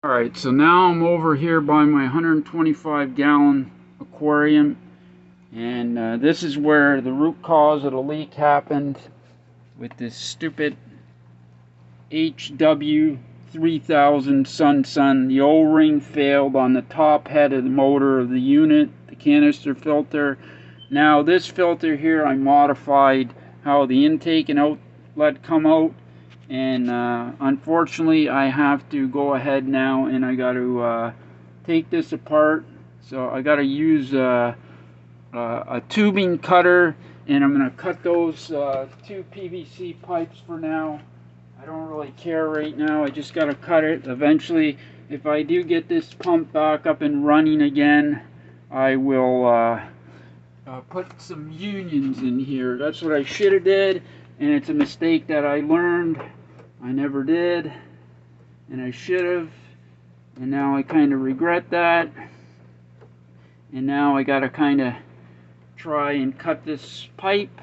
Alright, so now I'm over here by my 125 gallon aquarium, and this is where the root cause of the leak happened with this stupid HW-3000 Sunsun. The O-ring failed on the top head of the motor of the unit, the canister filter. Now this filter here, I modified how the intake and outlet come out, and unfortunately I have to go ahead now and I got to take this apart. So I got to use a tubing cutter, and I'm going to cut those two PVC pipes for now. I don't really care right now. I just got to cut it. Eventually, if I do get this pump back up and running again, I will put some unions in here. That's what I should have did, and it's a mistake that I learned. I never did, and I should have, and now I kind of regret that. And now I got to kind of try and cut this pipe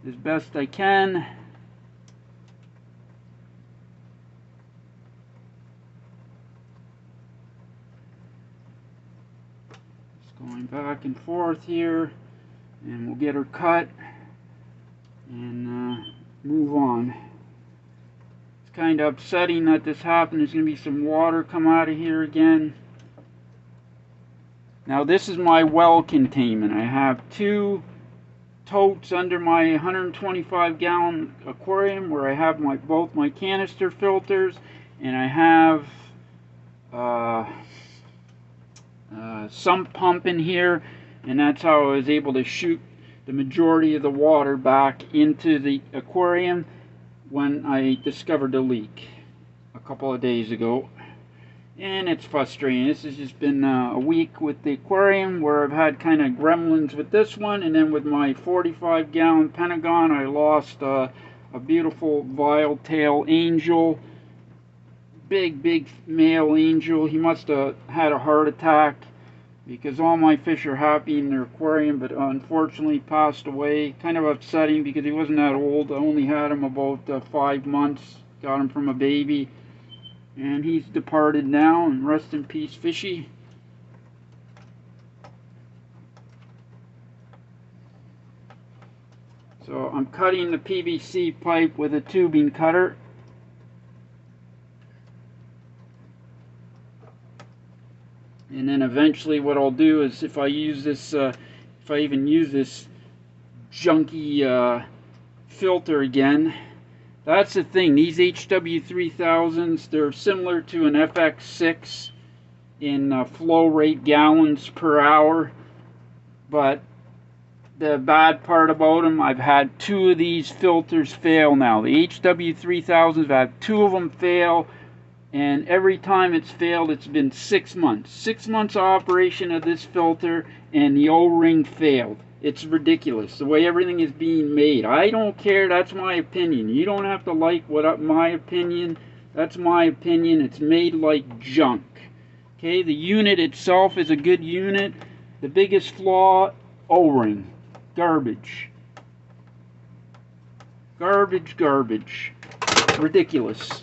as best I can. Going back and forth here, and we'll get her cut and move on. It's kind of upsetting that this happened. There's going to be some water come out of here again. Now this is my well containment. I have two totes under my 125 gallon aquarium where I have both my canister filters, and I have sump pump in here, and that's how I was able to shoot the majority of the water back into the aquarium when I discovered the leak a couple of days ago. And it's frustrating. This has just been a week with the aquarium where I've had kind of gremlins with this one, and then with my 45 gallon Pentagon I lost a beautiful vial tail angel, big male angel. He must have had a heart attack, because all my fish are happy in their aquarium, but unfortunately passed away. Kind of upsetting because he wasn't that old. I only had him about 5 months. Got him from a baby, and he's departed now, and rest in peace, fishy. So I'm cutting the PVC pipe with a tubing cutter. And then eventually what I'll do is, if I use this, if I even use this junky filter again, that's the thing. These HW-3000s, they're similar to an FX6 in flow rate gallons per hour. But the bad part about them, I've had two of these filters fail now. The HW-3000s, I've had two of them fail. And every time it's failed, it's been 6 months. 6 months of operation of this filter, and the O-ring failed. It's ridiculous, the way everything is being made. I don't care, that's my opinion. You don't have to like my opinion. That's my opinion. It's made like junk. Okay, the unit itself is a good unit. The biggest flaw, O-ring. Garbage. Garbage. Ridiculous.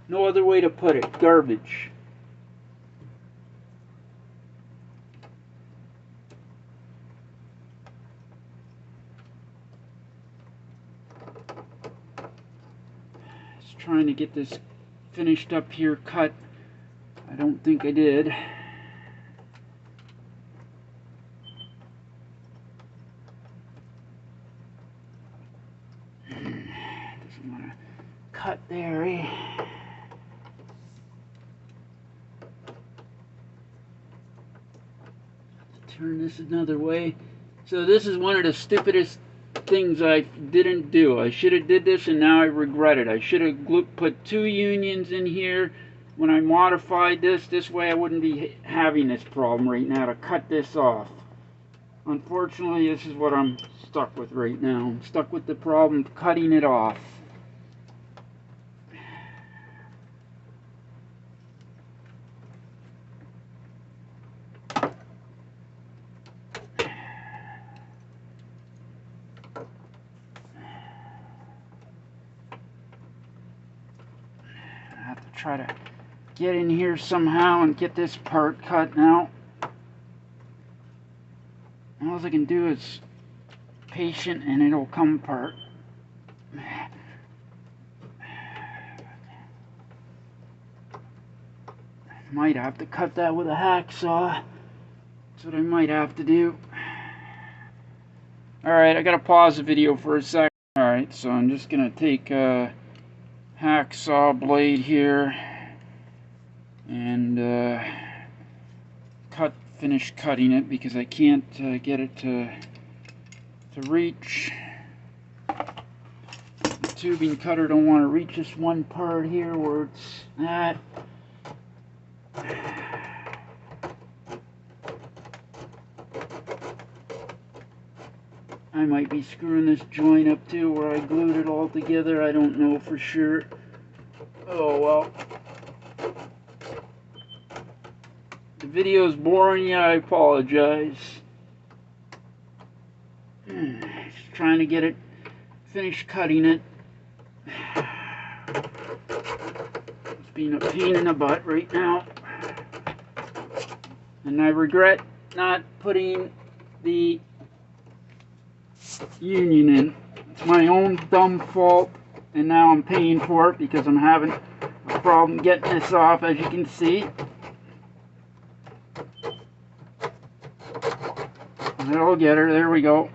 No other way to put it. Garbage. Just trying to get this finished up here, cut. I don't think I did. Doesn't want to cut there, eh? Turn this another way. So this is one of the stupidest things I didn't do. I should have did this, and now I regret it. I should have put two unions in here when I modified this. This way I wouldn't be having this problem right now to cut this off. Unfortunately, this is what I'm stuck with right now. I'm stuck with the problem of cutting it off. I have to try to get in here somehow and get this part cut now. All I can do is patient and it'll come apart. Might have to cut that with a hacksaw. That's what I might have to do. Alright, I gotta pause the video for a second. Alright, so I'm just gonna take a hacksaw blade here and finish cutting it because I can't get it to reach. The tubing cutter don't want to reach this one part here where it's at. I might be screwing this joint up too where I glued it all together. I don't know for sure. Oh well. The video's boring you, I apologize. Just trying to get it finished cutting it. It's being a pain in the butt right now. And I regret not putting the union in. It's my own dumb fault, and now I'm paying for it because I'm having a problem getting this off, as you can see. I'll get her. There we go.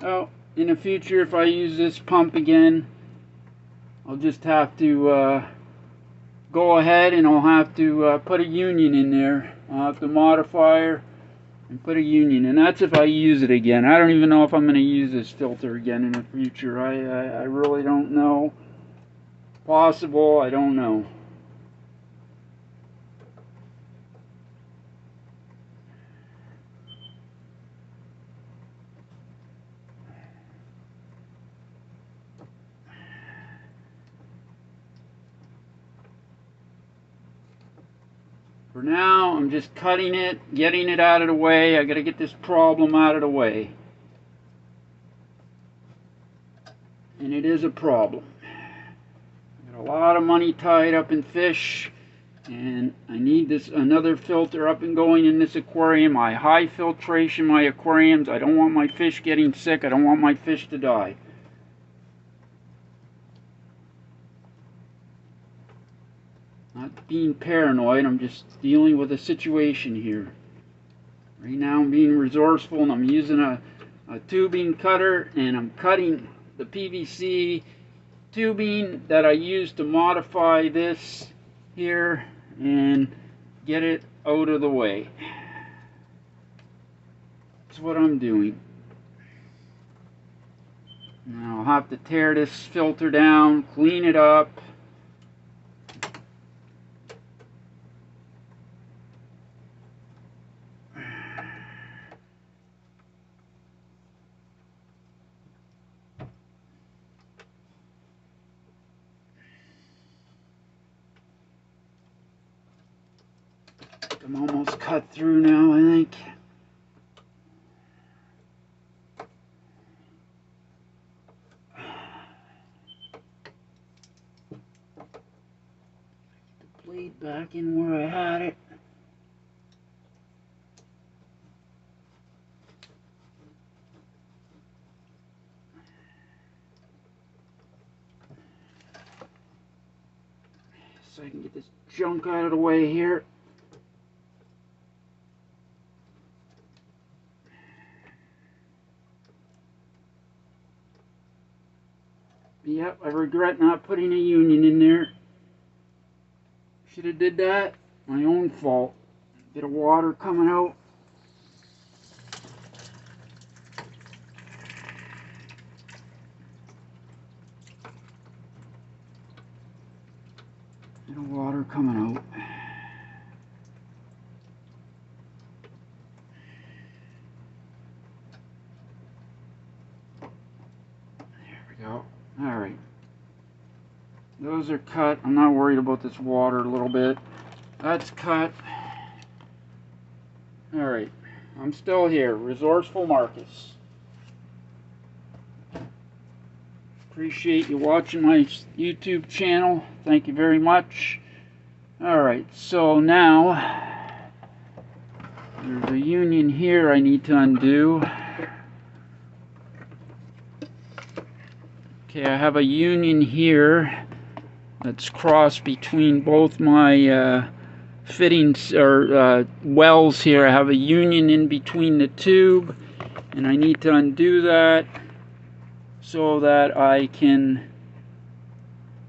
Oh, in the future, if I use this pump again, I'll just have to go ahead and I'll have to put a union in there. I'll have to modify her and put a union, and that's if I use it again. I don't even know if I'm going to use this filter again in the future. I really don't know. Possible, I don't know. For now, I'm just cutting it, getting it out of the way. I got to get this problem out of the way. And it is a problem. I got a lot of money tied up in fish, and I need this another filter up and going in this aquarium. I high filtration my aquariums. I don't want my fish getting sick. I don't want my fish to die. Not being paranoid, I'm just dealing with a situation here. Right now I'm being resourceful, and I'm using a tubing cutter, and I'm cutting the PVC tubing that I used to modify this here and get it out of the way. That's what I'm doing. Now I'll have to tear this filter down, clean it up. I'm almost cut through now, I think. Get the blade back in where I had it. So I can get this junk out of the way here. Yep, I regret not putting a union in there. Should have did that. My own fault. Bit of water coming out. Bit of water coming out. There we go. Alright. Those are cut. I'm not worried about this water a little bit. That's cut. Alright. I'm still here. Resourceful Marcus. Appreciate you watching my YouTube channel. Thank you very much. Alright, so now there's a union here I need to undo. Okay, I have a union here that's crossed between both my fittings or wells here. I have a union in between the tube, and I need to undo that so that I can,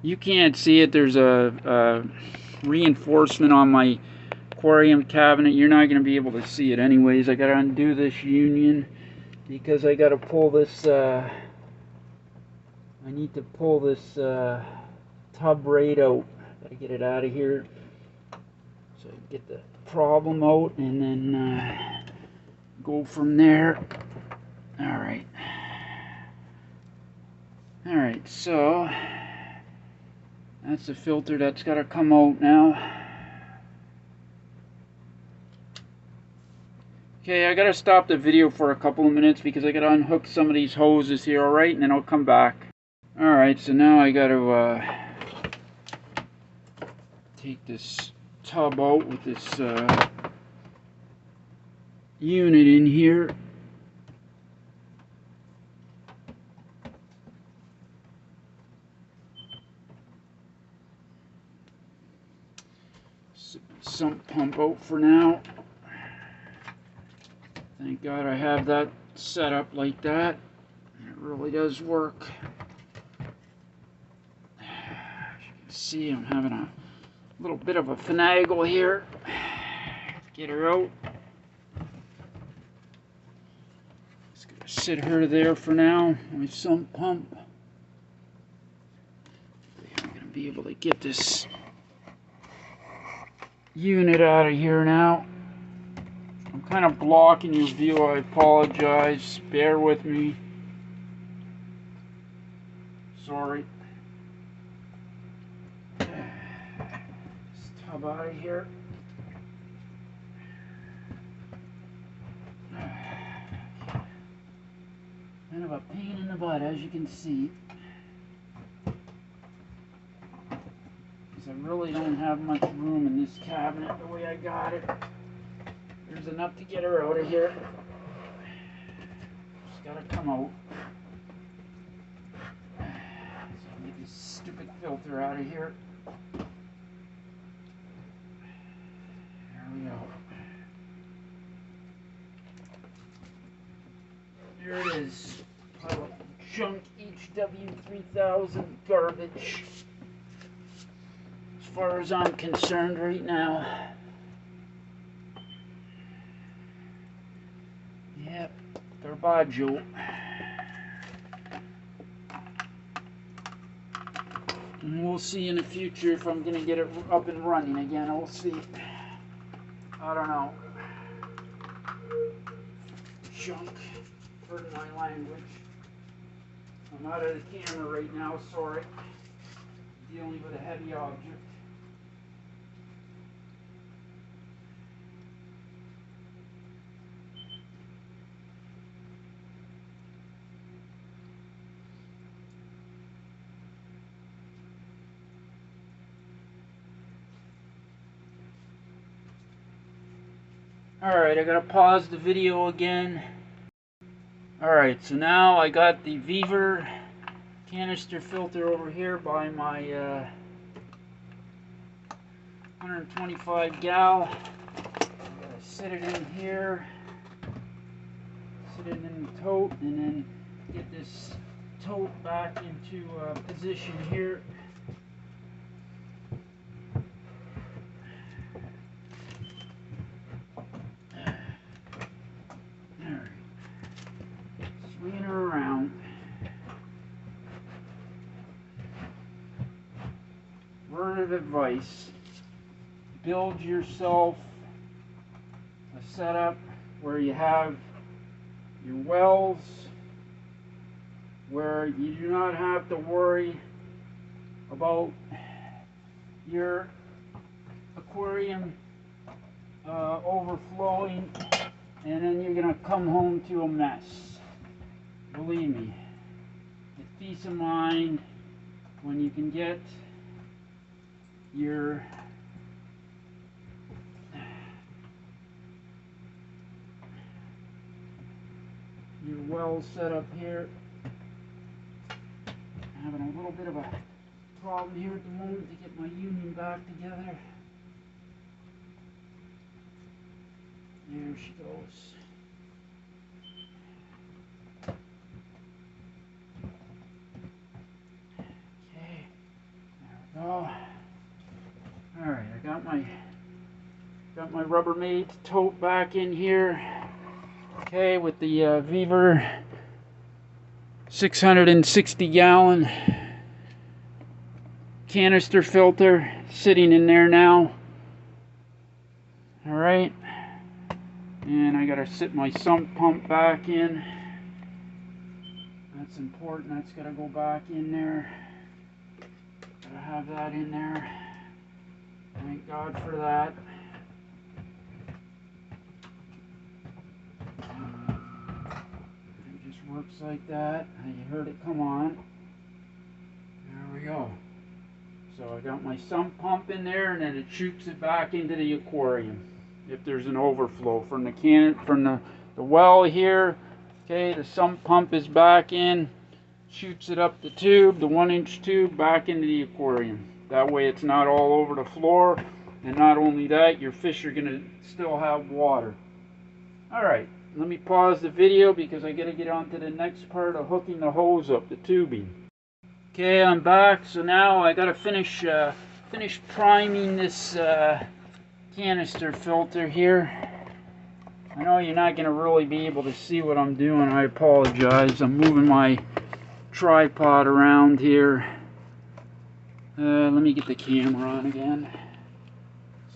you can't see it, there's a reinforcement on my aquarium cabinet. You're not going to be able to see it anyways. I got to undo this union because I got to pull this I need to pull this tub right out. Got to get it out of here so I can get the problem out and then go from there. Alright, so that's the filter that's got to come out now. Okay, I gotta stop the video for a couple of minutes because I gotta unhook some of these hoses here, alright, and then I'll come back. Alright, so now I gotta take this tub out with this unit in here. Sump pump out for now. Thank God I have that set up like that. It really does work. As you can see, I'm having a little bit of a finagle here. Get her out. Just gonna sit her there for now. My sump pump. I'm gonna be able to get this unit out of here now. I'm kind of blocking your view. I apologize. Bear with me. Sorry. This tub out of here. Kind of a pain in the butt, as you can see. Because I really don't have much room in this cabinet the way I got it. There's enough to get her out of here. Just gotta come out. So I'll get this stupid filter out of here. There we go. Here it is. Pile of junk HW-3000 garbage. As far as I'm concerned right now. Yep, garbaggio. And we'll see in the future if I'm going to get it up and running again. We'll see. I don't know. Junk. Pardon my language. I'm out of the camera right now, sorry. Dealing with a heavy object. Alright, I gotta pause the video again. Alright, so now I got the Vevor canister filter over here by my 125 gal. I gotta sit it in here, sit it in the tote, and then get this tote back into position here. Swinging her around. Word of advice, build yourself a setup where you have your wells, where you do not have to worry about your aquarium overflowing, and then you're going to come home to a mess. Believe me, it's peace of mind when you can get your Your well set up here. Having a little bit of a problem here at the moment to get my union back together. There she goes. Okay, there we go. Alright, I got my Rubbermaid tote back in here. Okay, with the Vevor 660 gallon canister filter sitting in there now. Alright, and I gotta sit my sump pump back in. That's important, that's gotta go back in there. Gotta have that in there. Thank God for that. It just works like that. You heard it come on. There we go. So I got my sump pump in there, and then it shoots it back into the aquarium if there's an overflow from the well here. Okay, the sump pump is back in, shoots it up the tube, the 1-inch tube, back into the aquarium. That way it's not all over the floor, and not only that, your fish are going to still have water. Alright, let me pause the video because I got to get on to the next part of hooking the hose up, the tubing. Okay, I'm back. So now I got to finish priming this canister filter here. I know you're not going to really be able to see what I'm doing. I apologize. I'm moving my tripod around here. Let me get the camera on again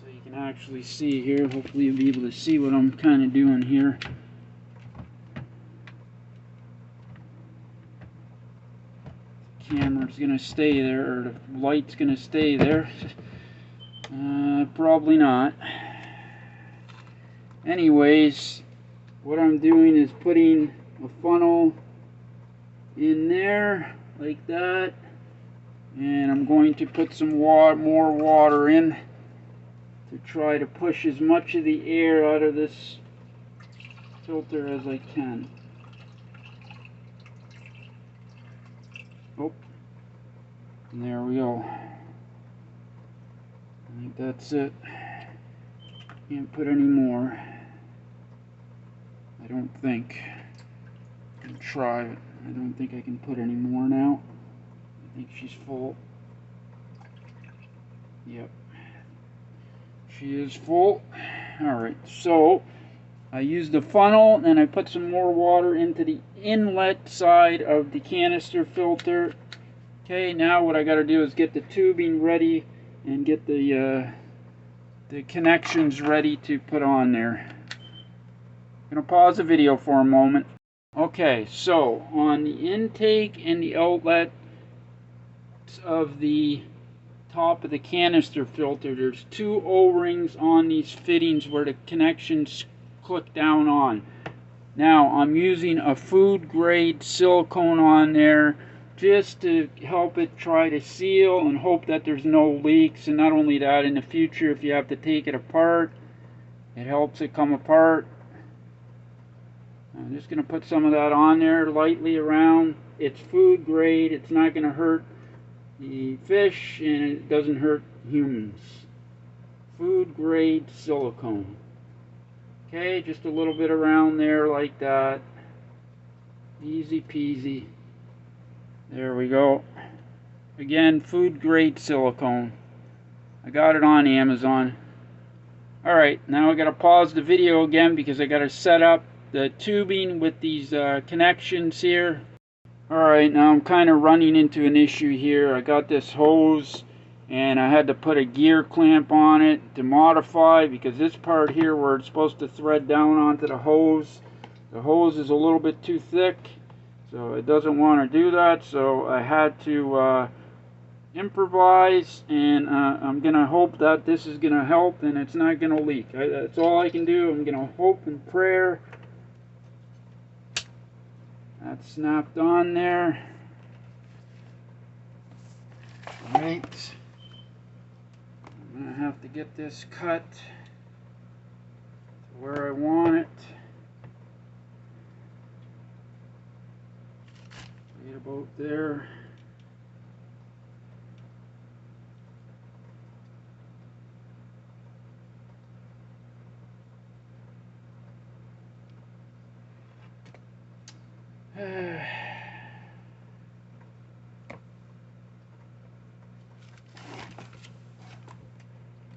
so you can actually see here. Hopefully you'll be able to see what I'm kind of doing here. The camera's going to stay there, or the light's going to stay there. Probably not. Anyways, what I'm doing is putting a funnel in there like that, and I'm going to put some more water in to try to push as much of the air out of this filter as I can. Oh, and there we go. I think that's it. Can't put any more. I don't think. I can try it. I don't think I can put any more now. I think she's full. Yep. She is full. Alright, so I used the funnel and I put some more water into the inlet side of the canister filter. Okay, now what I got to do is get the tubing ready and get the connections ready to put on there. I'm going to pause the video for a moment. Okay, so on the intake and the outlet of the top of the canister filter, there's 2 O-rings on these fittings where the connections click down on. Now I'm using a food grade silicone on there just to help it try to seal and hope that there's no leaks. And not only that, in the future if you have to take it apart, it helps it come apart. I'm just going to put some of that on there lightly around. It's food grade, it's not going to hurt the fish, and it doesn't hurt humans. Food grade silicone. Okay, just a little bit around there like that. Easy peasy. There we go. Again, food grade silicone. I got it on Amazon. Alright, now I got to pause the video again because I got to set up the tubing with these connections here. Alright, now I'm kind of running into an issue here. I got this hose and I had to put a gear clamp on it to modify, because this part here where it's supposed to thread down onto the hose is a little bit too thick, so it doesn't want to do that. So I had to improvise, and I'm gonna hope that this is gonna help and it's not gonna leak. That's all I can do. I'm gonna hope and prayer. That's snapped on there. Alright. I'm going to have to get this cut to where I want it. Right about there.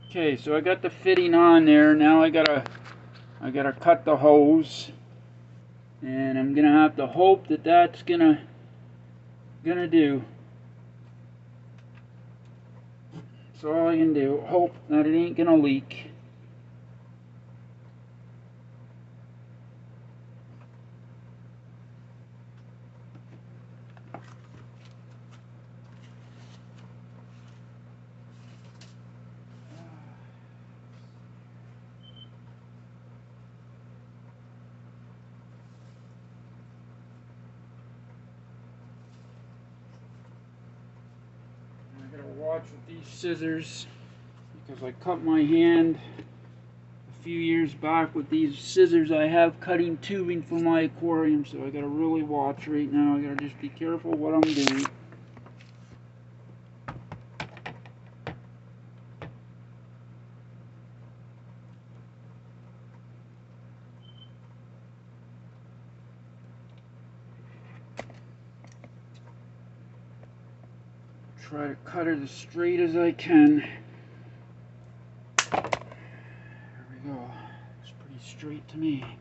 Okay, so I got the fitting on there. Now I gotta cut the hose, and I'm gonna have to hope that that's gonna do. That's all I can do. Hope that it ain't gonna leak. I gotta watch with these scissors because I cut my hand a few years back with these scissors I have cutting tubing for my aquarium, so I gotta really watch right now. I gotta just be careful what I'm doing. Try to cut it as straight as I can. There we go. It's pretty straight to me. Alright.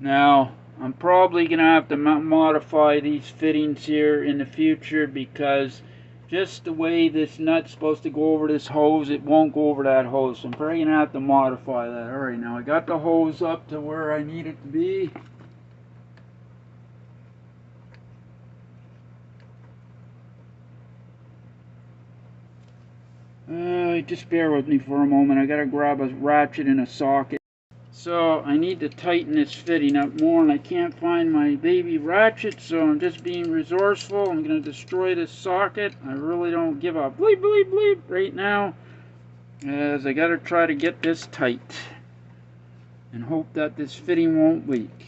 Now, I'm probably going to have to modify these fittings here in the future because just the way this nut's supposed to go over this hose, it won't go over that hose. So I'm probably going to have to modify that. Alright, now I got the hose up to where I need it to be. Just bear with me for a moment. I got to grab a ratchet and a socket. So I need to tighten this fitting up more, and I can't find my baby ratchet, so I'm just being resourceful. I'm going to destroy this socket. I really don't give a bleep bleep bleep right now, as I got to try to get this tight and hope that this fitting won't leak.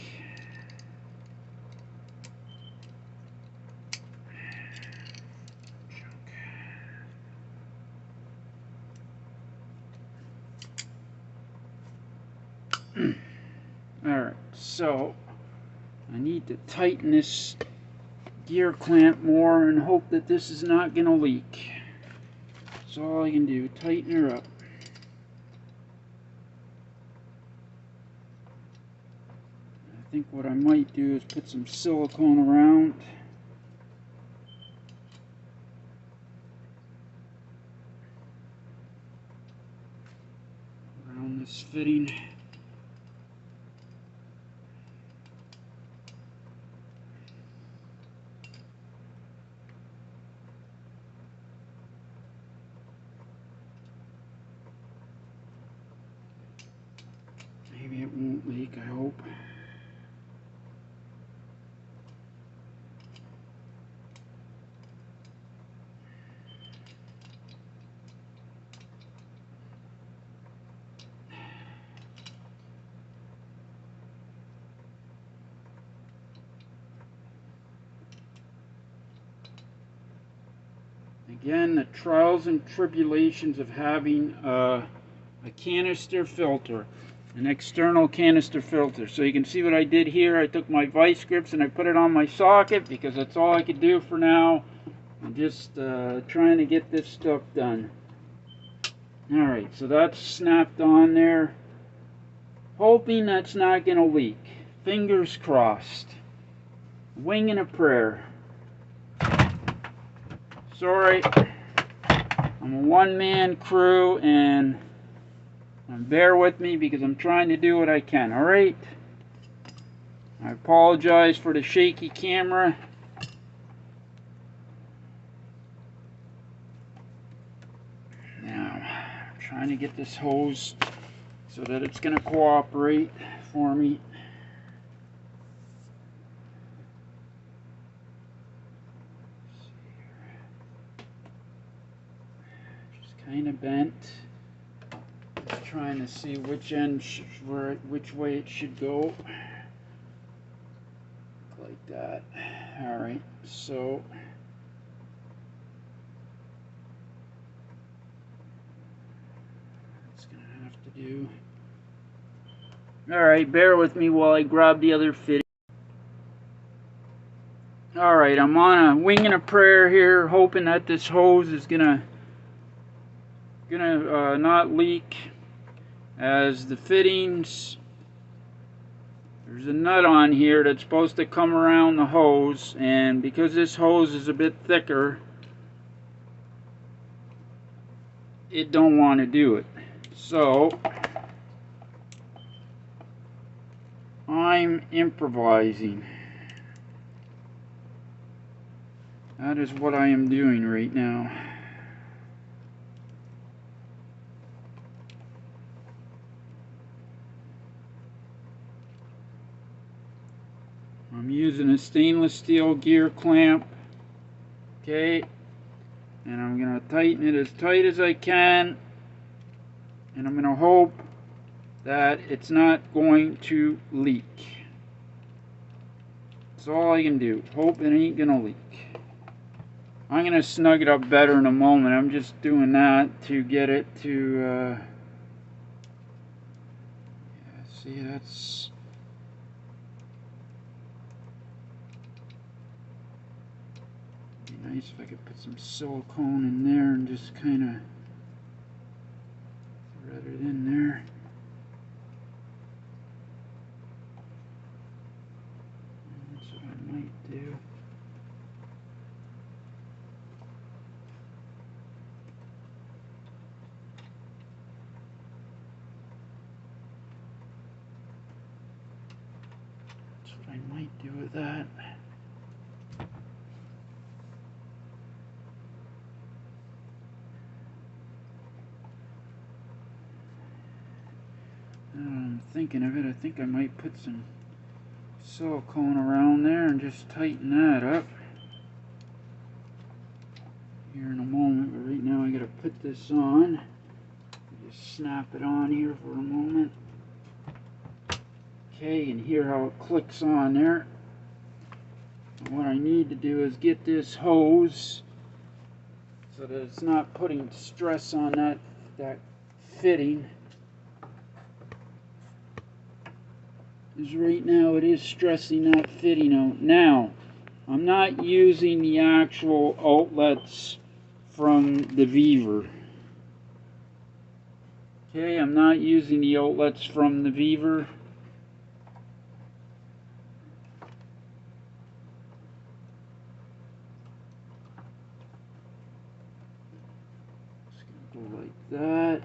Alright, so I need to tighten this gear clamp more and hope that this is not going to leak. That's all I can do, tighten her up. I think what I might do is put some silicone around this fitting. Maybe it won't leak, I hope. Again, the trials and tribulations of having a canister filter, an external canister filter. So you can see what I did here. I took my vice grips and I put it on my socket because that's all I could do for now. I'm just trying to get this stuff done. Alright, so that's snapped on there. Hoping that's not going to leak. Fingers crossed. Wing and a prayer. Sorry, I'm a one-man crew, and bear with me because I'm trying to do what I can, alright? I apologize for the shaky camera. Now, I'm trying to get this hose so that it's going to cooperate for me. Kind of bent. Just trying to see which end, which way it should go. Like that. All right. So it's gonna have to do. All right. Bear with me while I grab the other fitting. All right. I'm on a wing and a prayer here, hoping that this hose is gonna not leak, as the fittings, there's a nut on here that's supposed to come around the hose, and because this hose is a bit thicker, it don't want to do it. So I'm improvising. That is what I am doing right now. I'm using a stainless steel gear clamp, okay, and I'm going to tighten it as tight as I can, and I'm going to hope that it's not going to leak. That's all I can do. Hope it ain't going to leak. I'm going to snug it up better in a moment. I'm just doing that to get it to, yeah, see, that's... nice if I could put some silicone in there and just kind of thread it in there. That's what I might do. That's what I might do with that. I'm thinking of it. I think I might put some silicone around there and just tighten that up here in a moment, but right now I gotta put this on. Just snap it on here for a moment. Okay, and hear how it clicks on there. And what I need to do is get this hose so that it's not putting stress on that fitting. Because right now it is stressing that fitting out. Now, I'm not using the actual outlets from the Vever. Okay, I'm not using the outlets from the Vever. Just gonna go like that.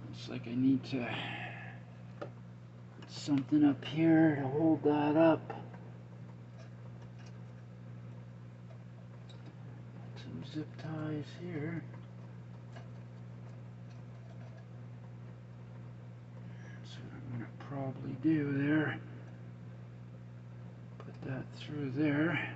Looks like I need to put something up here to hold that up. Some zip ties here. That's what I'm going to probably do there. Put that through there.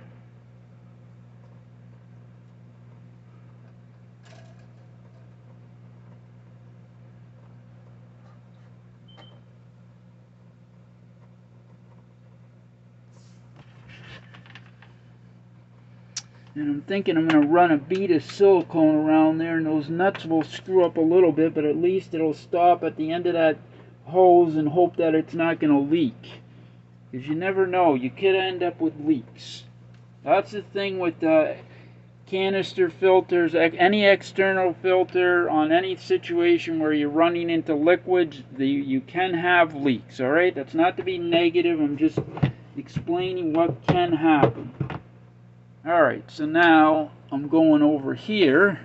And I'm thinking I'm going to run a bead of silicone around there, and those nuts will screw up a little bit, but at least it'll stop at the end of that hose and hope that it's not going to leak. Because you never know, you could end up with leaks. That's the thing with canister filters, any external filter on any situation where you're running into liquids, you can have leaks, alright? That's not to be negative, I'm just explaining what can happen. Alright, so now I'm going over here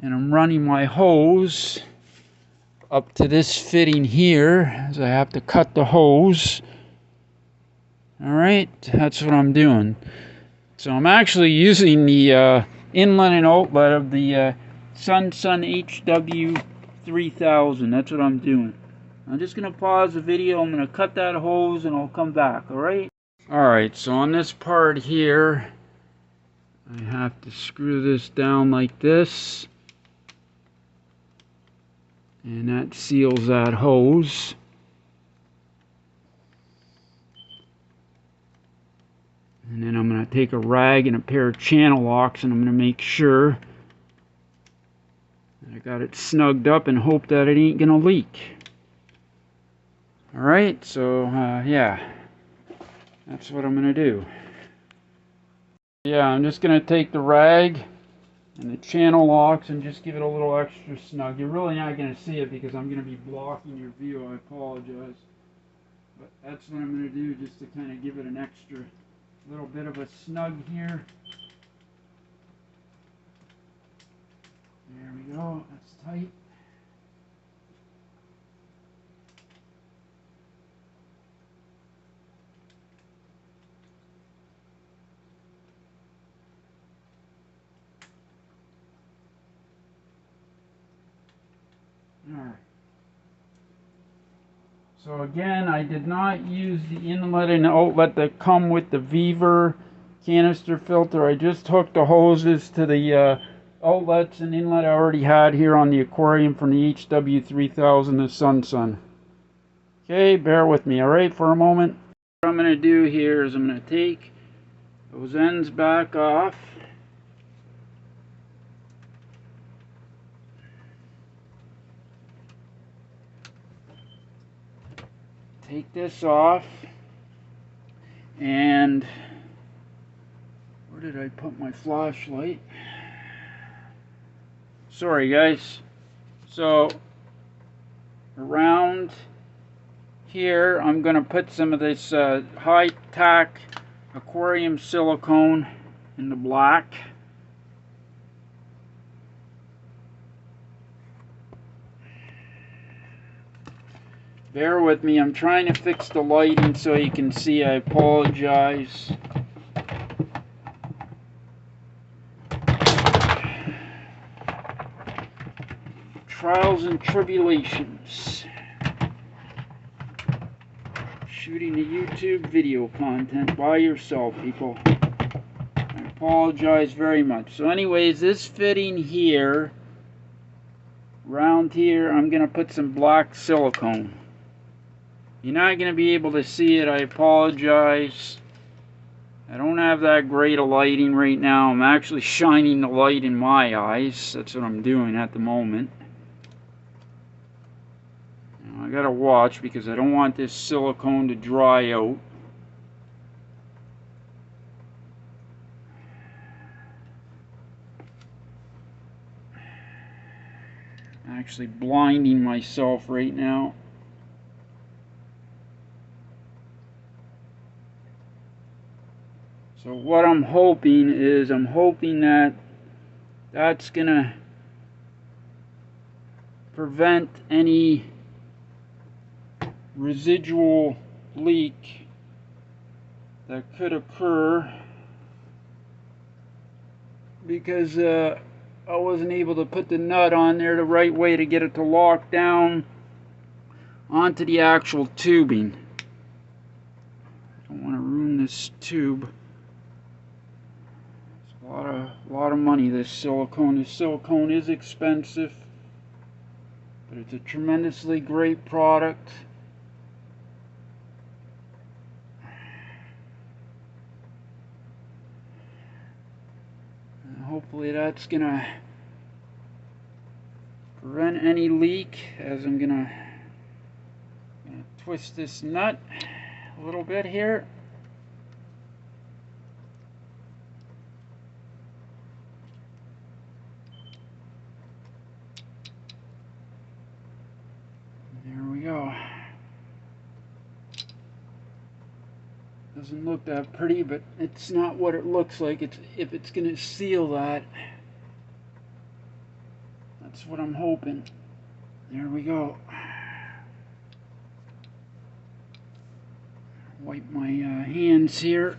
and I'm running my hose up to this fitting here as I have to cut the hose. Alright, that's what I'm doing. So I'm actually using the inlet and outlet of the Sunsun HW-3000. That's what I'm doing. I'm just going to pause the video. I'm going to cut that hose and I'll come back, alright? Alright, so on this part here, I have to screw this down like this. And that seals that hose. And then I'm going to take a rag and a pair of channel locks and I'm going to make sure that I got it snugged up and hope that it ain't going to leak. Alright, so yeah, that's what I'm going to do. Yeah, I'm just going to take the rag and the channel locks and just give it a little extra snug. You're really not going to see it because I'm going to be blocking your view. I apologize. But that's what I'm going to do just to kind of give it an extra little bit of a snug here. There we go. That's tight. Alright. So again, I did not use the inlet and outlet that come with the Vevor canister filter. I just hooked the hoses to the outlets and inlet I already had here on the aquarium from the HW-3000 to Sunsun. Okay, bear with me, alright, for a moment. What I'm going to do here is I'm going to take those ends back off. Take this off, and where did I put my flashlight? Sorry guys. So around here I'm going to put some of this high-tack aquarium silicone in the black. Bear with me, I'm trying to fix the lighting so you can see. I apologize. Trials and tribulations. Shooting the YouTube video content by yourself, people. I apologize very much. So anyways, this fitting here, around here, I'm going to put some black silicone. You're not going to be able to see it. I apologize. I don't have that great of lighting right now. I'm actually shining the light in my eyes. That's what I'm doing at the moment. Now, I got to watch because I don't want this silicone to dry out. I'm actually blinding myself right now. So what I'm hoping is, that that's going to prevent any residual leak that could occur because I wasn't able to put the nut on there the right way to get it to lock down onto the actual tubing. I don't want to ruin this tube. A lot of money, this silicone. This silicone is expensive, but it's a tremendously great product. hopefully that's gonna prevent any leak, as I'm gonna twist this nut a little bit here. There we go. Doesn't look that pretty, but it's not what it looks like. It's if it's gonna seal that. That's what I'm hoping. There we go. Wipe my hands here.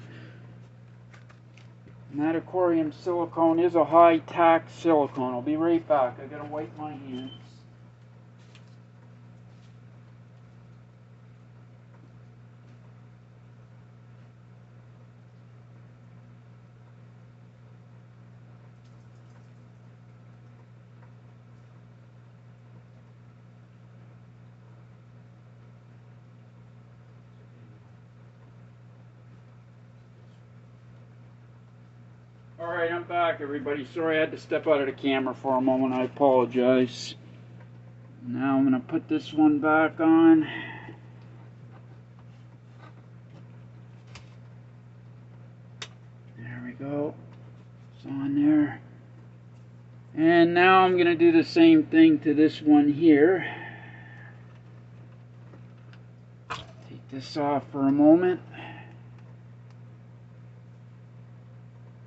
And that aquarium silicone is a high-tack silicone. I'll be right back. I gotta wipe my hands. Alright, I'm back, everybody. Sorry I had to step out of the camera for a moment. I apologize. Now I'm going to put this one back on. There we go. It's on there. And now I'm going to do the same thing to this one here. Take this off for a moment.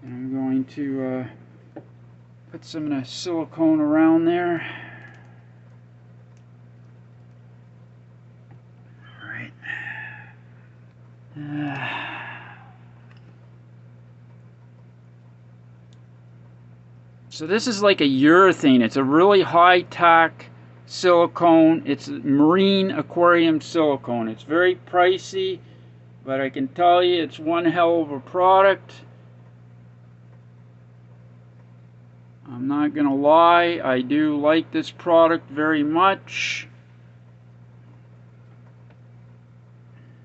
And I'm going to put some of the silicone around there. All right. So this is like a urethane. It's a really high-tack silicone. It's marine aquarium silicone. It's very pricey, but I can tell you it's one hell of a product. I'm not gonna lie, I do like this product very much.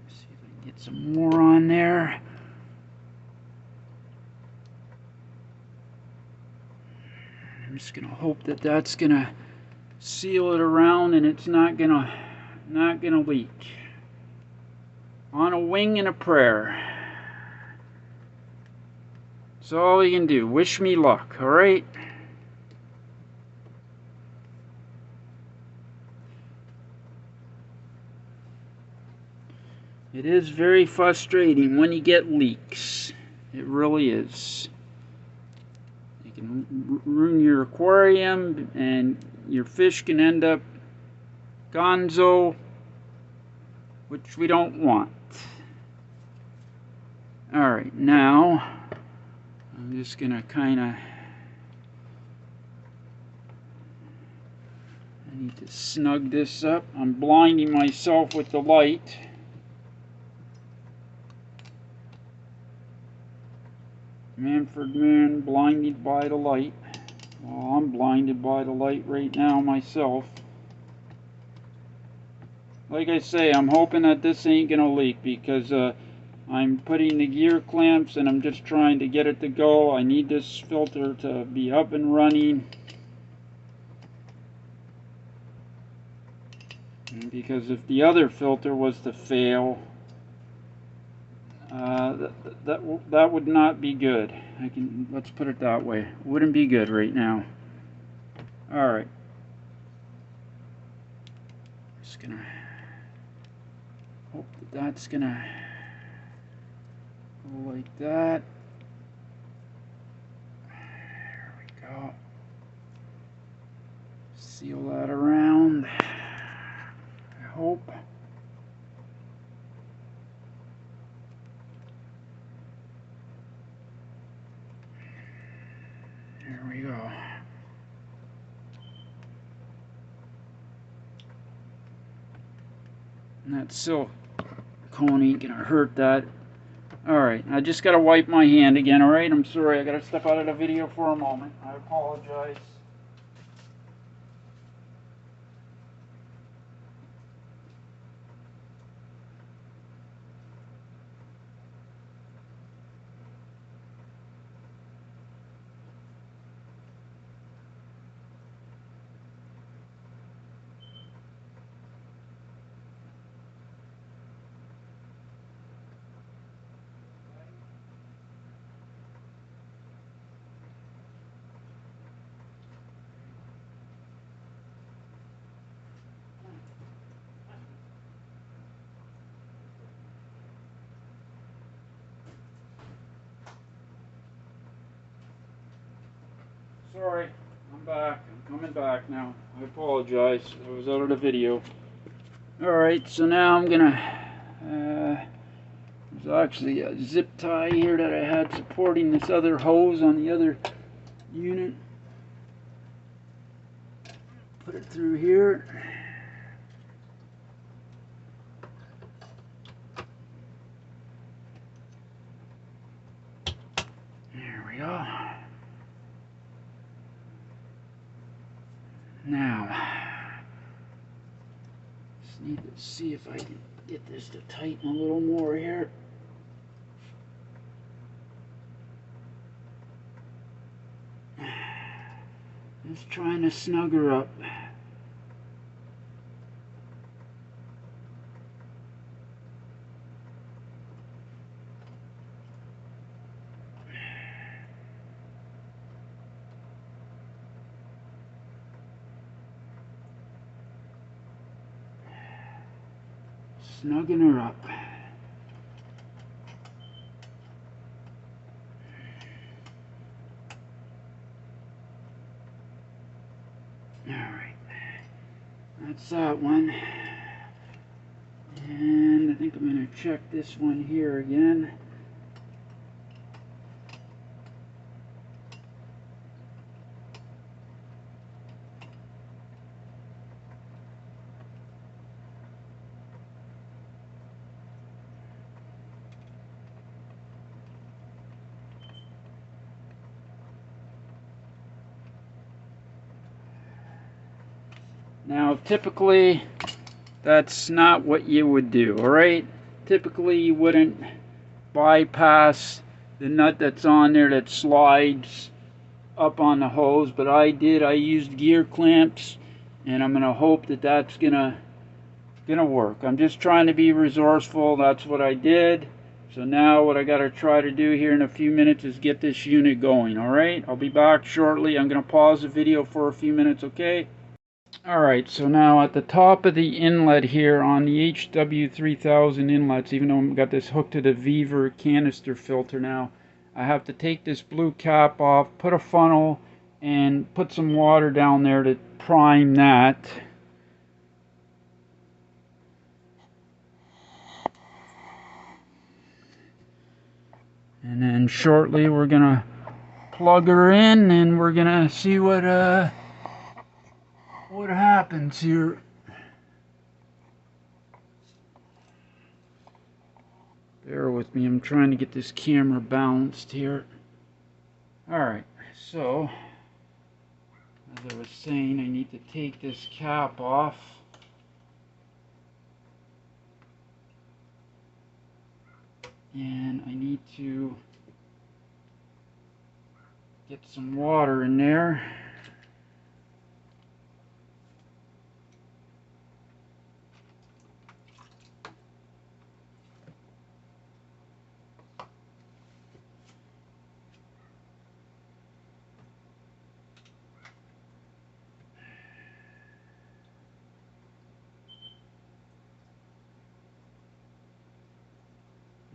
Let's see if I can get some more on there. I'm just gonna hope that that's gonna seal it around and it's not gonna leak. On a wing and a prayer. That's all you can do. Wish me luck, alright? It is very frustrating when you get leaks. It really is. It can ruin your aquarium and your fish can end up gonzo, which we don't want. Alright, now I'm just gonna I need to snug this up. I'm blinding myself with the light. Manfred Man, blinded by the light. Well, I'm blinded by the light right now myself. Like I say, I'm hoping that this ain't gonna leak because I'm putting the gear clamps and I'm just trying to get it to go. I need this filter to be up and running. Because if the other filter was to fail, that would not be good. Let's put it that way. Wouldn't be good right now. All right. Just gonna hope that that's gonna go like that. There we go. Seal that around. I hope. There we go. And that silicone ain't gonna hurt that. Alright, I just gotta wipe my hand again, alright? I'm sorry, I gotta step out of the video for a moment. I apologize. Sorry, I'm back. I'm coming back now. I apologize. I was out of the video. Alright, so now I'm gonna, there's actually a zip tie here that I had supporting this other hose on the other unit. Put it through here. There we go. Now, just need to see if I can get this to tighten a little more here. Just trying to snug her up. Snugging her up. Alright, that's that one. And I think I'm going to check this one here again. Now, typically, that's not what you would do, alright? Typically, you wouldn't bypass the nut that's on there that slides up on the hose, but I did. I used gear clamps, and I'm going to hope that that's going to work. I'm just trying to be resourceful. That's what I did. So now what I got to try to do here in a few minutes is get this unit going, alright? I'll be back shortly. I'm going to pause the video for a few minutes, okay? Alright, so now at the top of the inlet here on the HW-3000 inlets, even though I've got this hooked to the Vevor canister filter now, I have to take this blue cap off, put a funnel, and put some water down there to prime that. And then shortly we're going to plug her in and we're going to see what happens here. Bear with me, I'm trying to get this camera balanced here. Alright, so as I was saying, I need to take this cap off. And I need to get some water in there.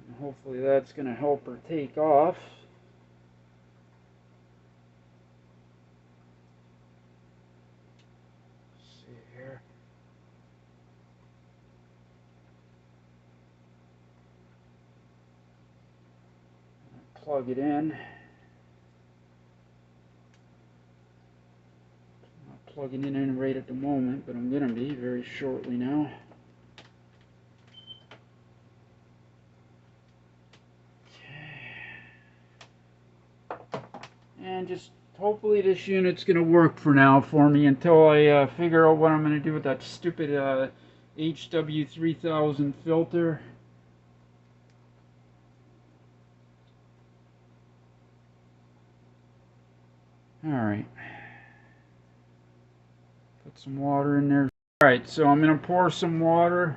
And hopefully that's going to help her take off. Plug it in. Not plugging it in right at the moment, but I'm going to be very shortly now. Okay. And just hopefully this unit's going to work for now for me until I figure out what I'm going to do with that stupid HW-3000 filter. Alright, put some water in there. Alright, so I'm going to pour some water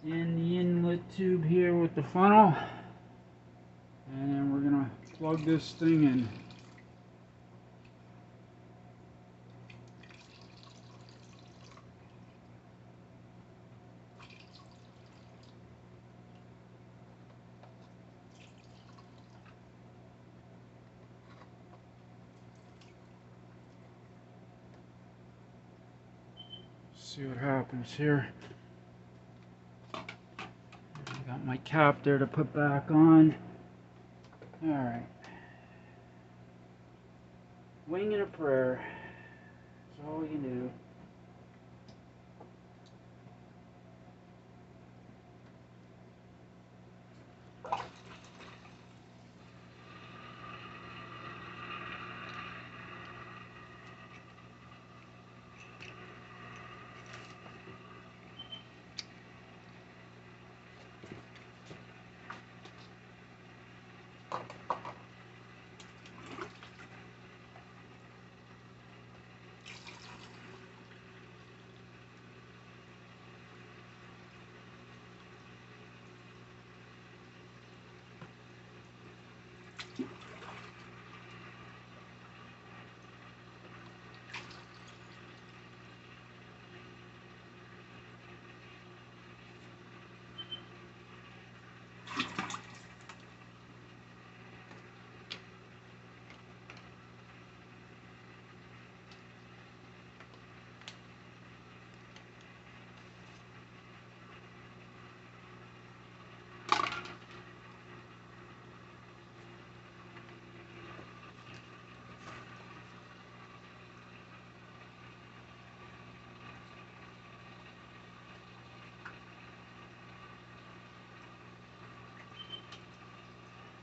in the inlet tube here with the funnel. And then we're going to plug this thing in. See what happens here. I got my cap there to put back on. Alright. Wing and a prayer. That's all we can do.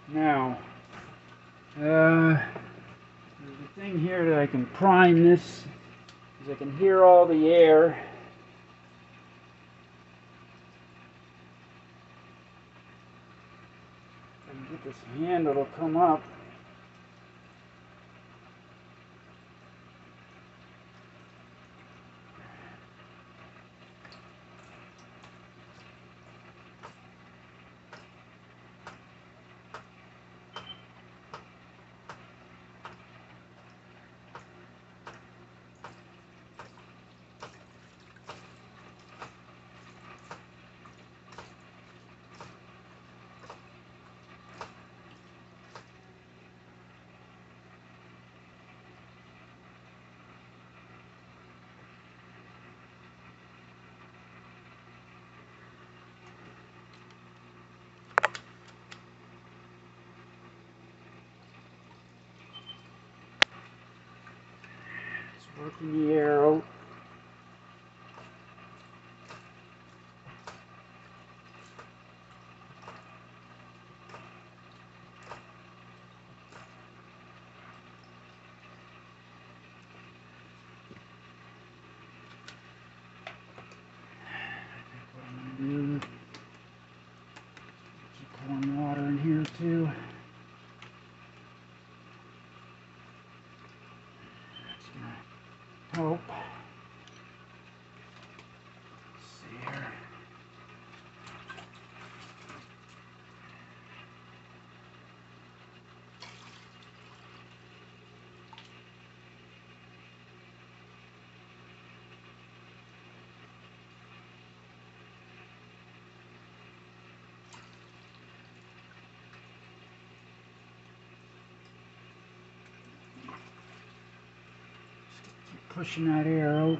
Now, there's a thing here that I can prime this, because I can hear all the air. If I can get this handle to come up. Working the air out. Pouring water in here too. That's gonna help. Let's see here. Keep pushing that air out.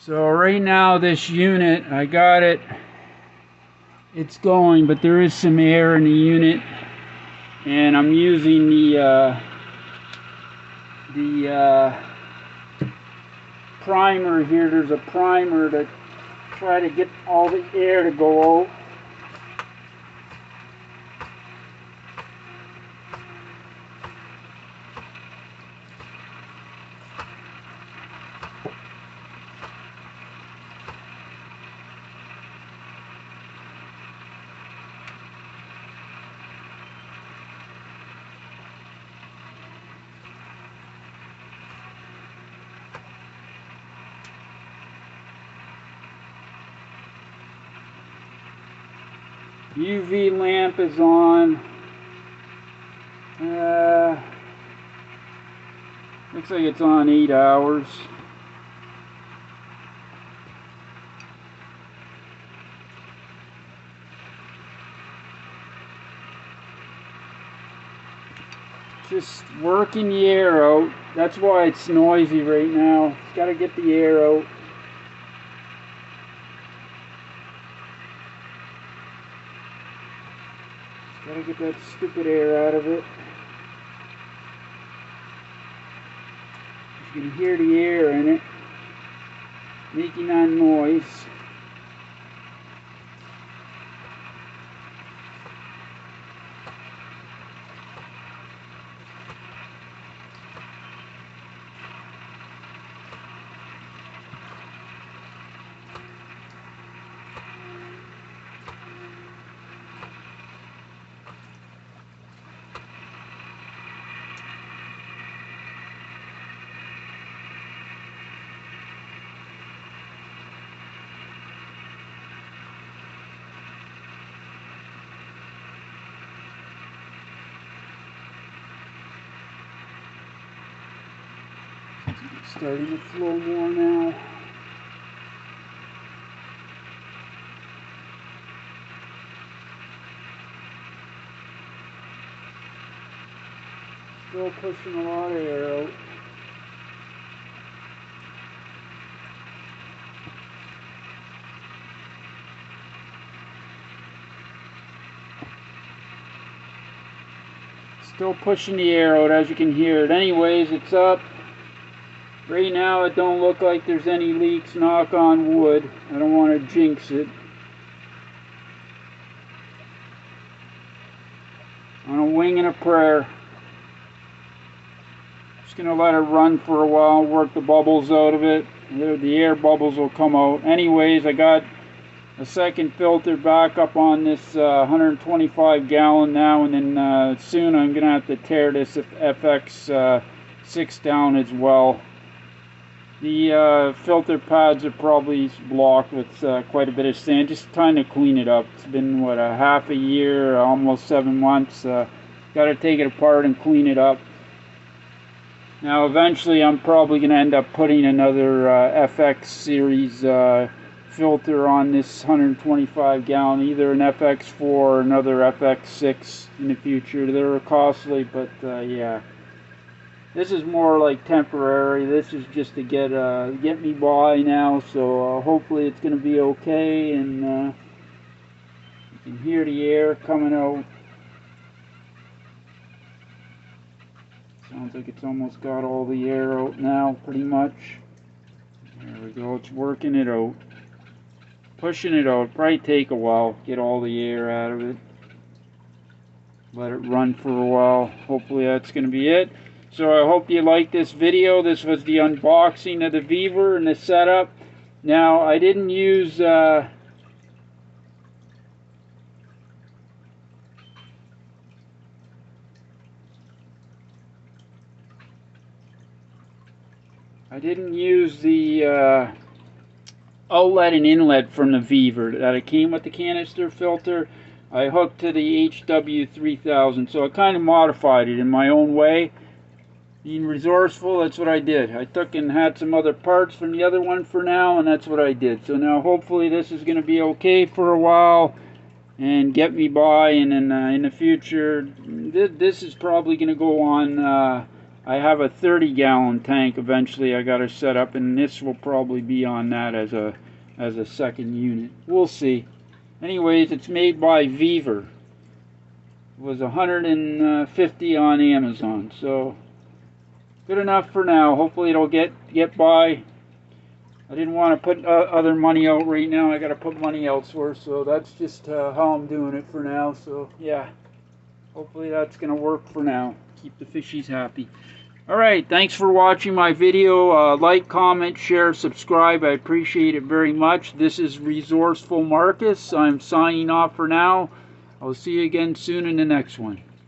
So right now this unit, I got it, it's going, but there is some air in the unit, and I'm using the primer here. There's a primer to try to get all the air to go out. UV lamp is on. Looks like it's on 8 hours. Just working the air out. That's why it's noisy right now. It's got to get the air out. Gotta get that stupid air out of it. You can hear the air in it making that noise. It's starting to flow more now. Still pushing a lot of air out. Still pushing the air out, as you can hear it. Anyways, it's up. Right now it don't look like there's any leaks, knock on wood. I don't want to jinx it. On a wing and a prayer. Just going to let it run for a while, work the bubbles out of it. The air bubbles will come out. Anyways, I got a second filter back up on this 125 gallon now, and then soon I'm going to have to tear this FX6 down as well. The filter pads are probably blocked with quite a bit of sand. Just trying to clean it up. It's been, what, a half a year, almost 7 months. Got to take it apart and clean it up. Now eventually I'm probably going to end up putting another FX series filter on this 125 gallon, either an FX4 or another FX6 in the future. They're costly, but yeah. This is more like temporary. This is just to get me by now, so hopefully it's going to be okay, and you can hear the air coming out. Sounds like it's almost got all the air out now, pretty much. There we go, it's working it out. Pushing it out. Probably take a while, get all the air out of it. Let it run for a while. Hopefully that's going to be it. So I hope you liked this video. This was the unboxing of the Vevor and the setup. Now I didn't use the outlet and inlet from the Vevor that it came with the canister filter. I hooked to the HW-3000, so I kind of modified it in my own way. Being resourceful, that's what I did. I took and had some other parts from the other one for now, and that's what I did. So now hopefully this is going to be okay for a while and get me by, and then in the future this is probably going to go on I have a 30-gallon tank eventually I got to set up, and this will probably be on that as a second unit. We'll see. Anyways, it's made by Vevor. It was $150 on Amazon, so good enough for now. Hopefully it'll get by. I didn't want to put other money out right now. I got to put money elsewhere, so that's just how I'm doing it for now. So yeah, hopefully that's going to work for now. Keep the fishies happy. Alright, thanks for watching my video. Like, comment, share, subscribe. I appreciate it very much. This is Resourceful Marcus. I'm signing off for now. I'll see you again soon in the next one.